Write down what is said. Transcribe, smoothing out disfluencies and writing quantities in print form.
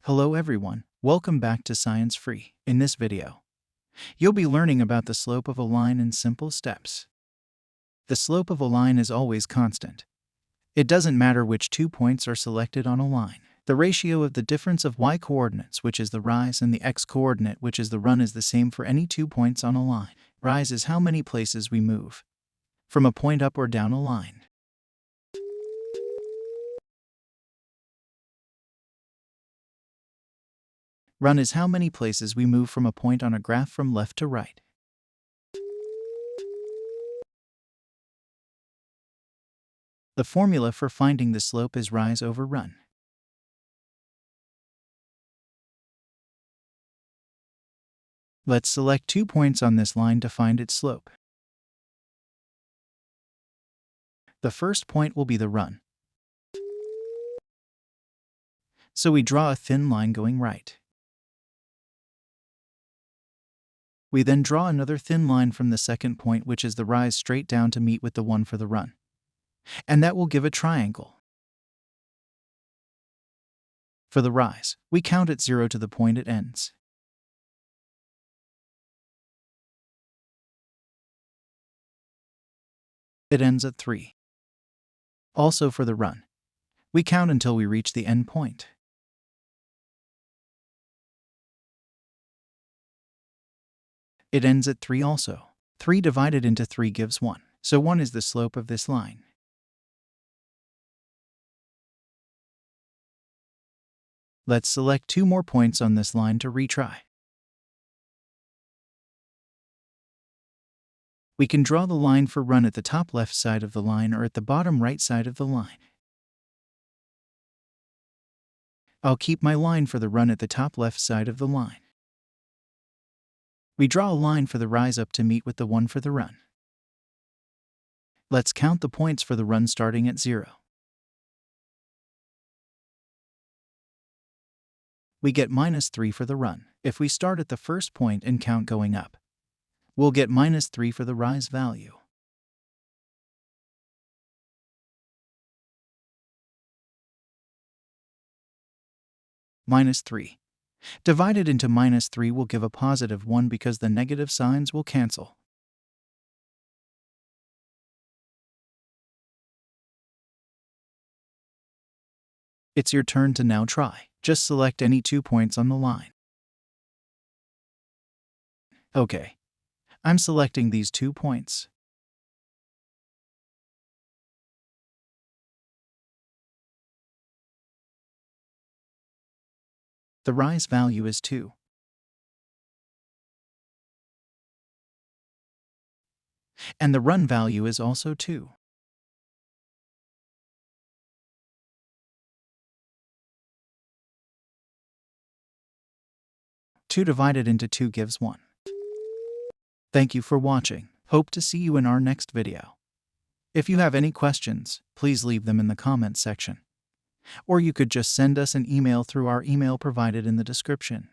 Hello everyone, welcome back to Science Free. In this video, you'll be learning about the slope of a line in simple steps. The slope of a line is always constant. It doesn't matter which 2 points are selected on a line. The ratio of the difference of y-coordinates, which is the rise, and the x-coordinate, which is the run, is the same for any 2 points on a line. Rise is how many places we move from a point up or down a line. Run is how many places we move from a point on a graph from left to right. The formula for finding the slope is rise over run. Let's select 2 points on this line to find its slope. The first point will be the run. So we draw a thin line going right. We then draw another thin line from the second point, which is the rise, straight down to meet with the one for the run. And that will give a triangle. For the rise, we count at 0 to the point it ends. It ends at 3. Also for the run, we count until we reach the end point. It ends at 3 also. 3 divided into 3 gives 1. So 1 is the slope of this line. Let's select 2 more points on this line to retry. We can draw the line for run at the top left side of the line or at the bottom right side of the line. I'll keep my line for the run at the top left side of the line. We draw a line for the rise up to meet with the one for the run. Let's count the points for the run starting at 0. We get -3 for the run. If we start at the first point and count going up, we'll get -3 for the rise value. -3 divided into -3 will give a +1 because the negative signs will cancel. It's your turn to now try. Just select any 2 points on the line. Okay, I'm selecting these 2 points. The rise value is 2. And the run value is also 2. Two divided into 2 gives 1. Thank you for watching. Hope to see you in our next video. If you have any questions, please leave them in the comments section. Or you could just send us an email through our email provided in the description.